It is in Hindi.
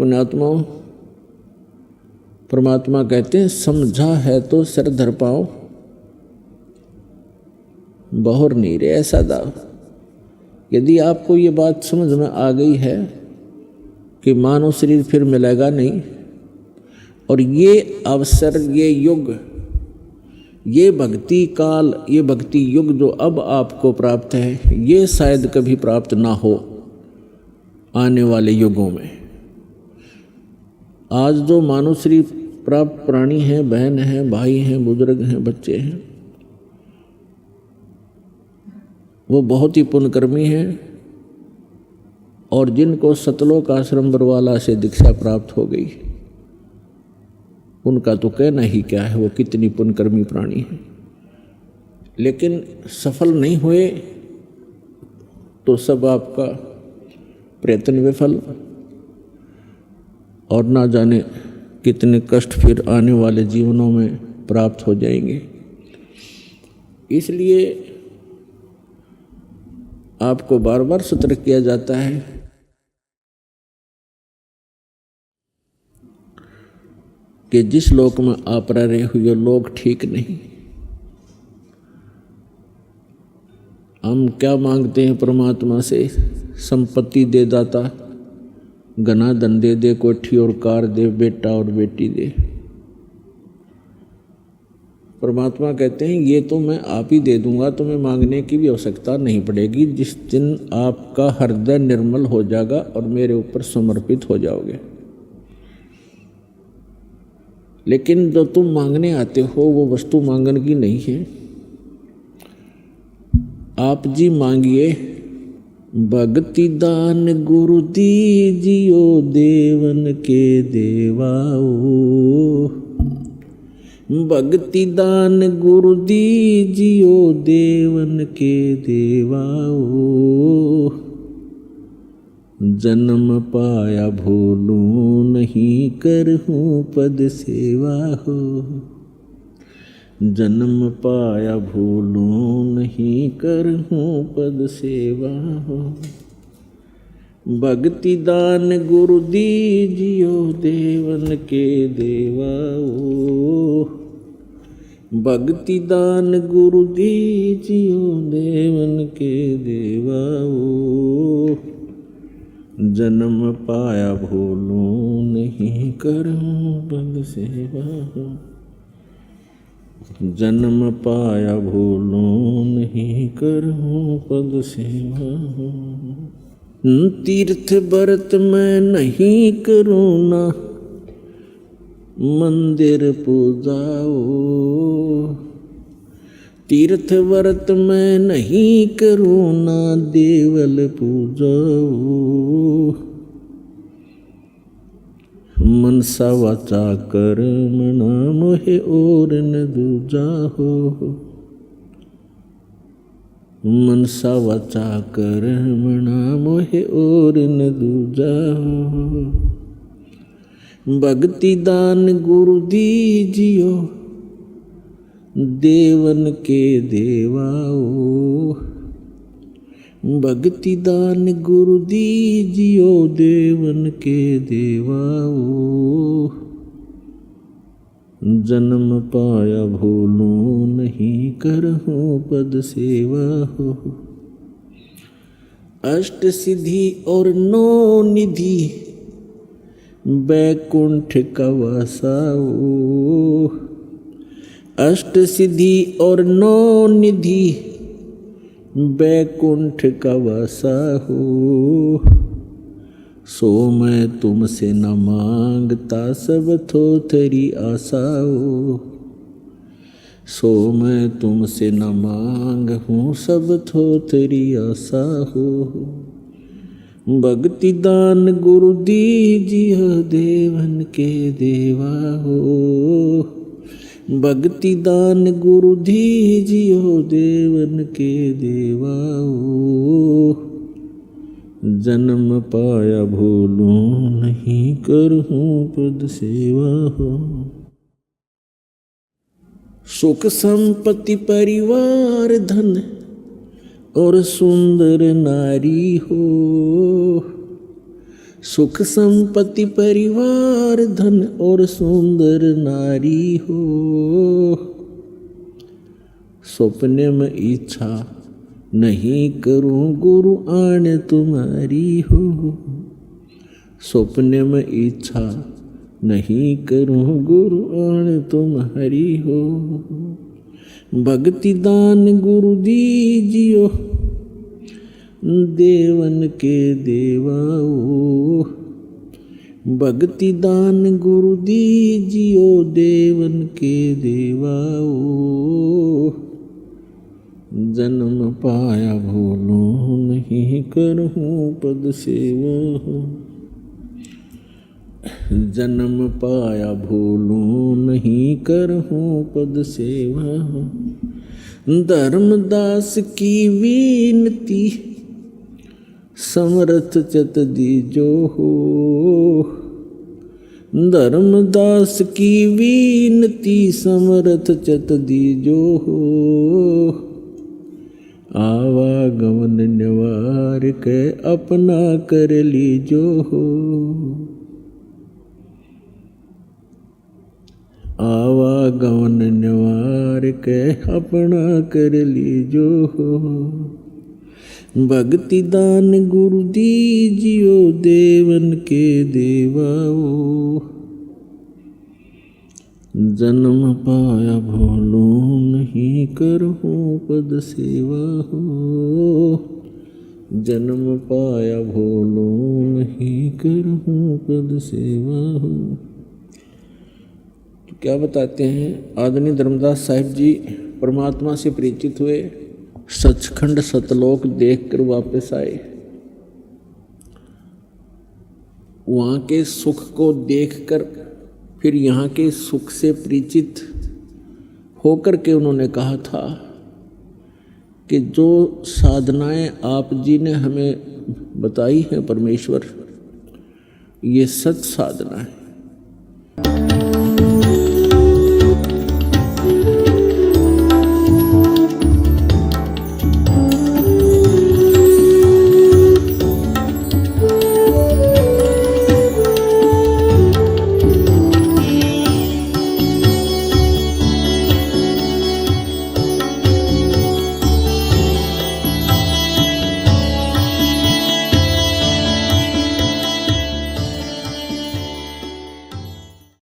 पुण्यात्माओं, परमात्मा कहते हैं समझा है तो सिर धर पाओ, बहुर नहीं रे ऐसा दाव। यदि आपको ये बात समझ में आ गई है कि मानव शरीर फिर मिलेगा नहीं, और ये अवसर, ये युग, ये भक्ति काल, ये भक्ति युग जो अब आपको प्राप्त है, ये शायद कभी प्राप्त ना हो आने वाले युगों में। आज जो मानव शरीर प्राप्त प्राणी हैं, बहन हैं, भाई हैं, बुजुर्ग हैं, बच्चे हैं, वो बहुत ही पुण्यकर्मी हैं, और जिनको सतलोक आश्रम बरवाला से दीक्षा प्राप्त हो गई, उनका तो कहना ही क्या है, वो कितनी पुण्यकर्मी प्राणी है। लेकिन सफल नहीं हुए तो सब आपका प्रयत्न विफल, और ना जाने कितने कष्ट फिर आने वाले जीवनों में प्राप्त हो जाएंगे। इसलिए आपको बार बार सतर्क किया जाता है कि जिस लोक में आप रह रहे हो ये लोग ठीक नहीं। हम क्या मांगते हैं परमात्मा से? संपत्ति दे दाता, घना धन दे दे, कोठी और कार दे, बेटा और बेटी दे। परमात्मा कहते हैं ये तो मैं आप ही दे दूंगा, तुम्हें मांगने की भी आवश्यकता नहीं पड़ेगी, जिस दिन आपका हृदय निर्मल हो जाएगा और मेरे ऊपर समर्पित हो जाओगे। लेकिन जो तुम मांगने आते हो वो वस्तु मांगने की नहीं है। आप जी मांगिए, भक्ति दान गुरु दीजियो, देवन के देवाओ। भक्ति दान गुरु दीजियो, देवन के देवाओ। जन्म पाया भूलूं नहीं, करहूं पद सेवा हो। जन्म पाया भूलूं नहीं, करहूं पद सेवा हो। भक्ति दान गुरु दीजियो, देवन के देवाओ। भक्ति दान गुरु दीजियो, देवन के देवाओ। जन्म पाया भूलूं नहीं, करहूं पद सेवा हो। जन्म पाया भूलूं नहीं, करहूं पद सेवा हो। तीर्थ व्रत मैं नहीं करूँ ना, मंदिर पूजाओ। तीर्थ व्रत मैं नहीं करूँ ना, देवल पूजाओ। मनसा वाचा कर्मणा, मोहे और न दूजा हो। मनसा वाचा कर्मणा, मोहे और न दूजा हो। भक्ति दान गुरु दीजियो, देवन के देवाओ। भक्ति दान गुरु दीजियो, देवन के देवाओ। जन्म पाया भूलूं नहीं, करहूं पद सेवा हो। अष्ट सिद्धि और नौ निधि, बैकुंठ का वासाओ। अष्ट सिद्धि और नौ निधि, बैकुंठ का वासा हो। सो मैं तुमसे न मांगता, सब थोथरी आसाओ। सो मैं तुमसे न मांगूं, सब थोथरी आशा हो। भक्ति दान गुरु दीजियो, देवन के देवा हो। भक्ति दान गुरु दीजियो, देवन के देवा हो। जन्म पाया भूलूं नहीं, करहूं पद सेवा हो। सुख संपत्ति परिवार धन और सुंदर नारी हो। सुख संपत्ति परिवार धन और सुंदर नारी हो। सपने में इच्छा नहीं करूं गुरु आने तुम्हारी हो। सपने में इच्छा नहीं करूं गुरु आने तुम्हारी हो। भक्ति दान गुरु दीजियो देवन के देवाओ। भक्ति दान गुरु दीजियो देवन के देवाओ। जन्म पाया भूलूं नहीं करहूं पद सेवा। जन्म पाया भूलूं नहीं करहूं पद सेवा। धर्मदास की विनती समर्थ चत दीजो हो। धर्मदास की विनती समर्थ चत दीजो हो। आवागमन निवार के अपना कर लीजो हो। आवागमन निवार के अपना कर लीजो हो। भक्ति दान गुरु दीजियो देवन के देवाओ। जन्म पाया भूलूं नहीं करहूं पद सेवा हो। जन्म पाया भूलूं नहीं करहूं पद सेवा हो। तो क्या बताते हैं, आदरणीय धर्मदास साहिब जी परमात्मा से परिचित हुए, सचखंड सतलोक देखकर वापस आए। वहाँ के सुख को देखकर फिर यहाँ के सुख से परिचित होकर के उन्होंने कहा था कि जो साधनाएं आप जी ने हमें बताई हैं परमेश्वर, ये सच साधना है।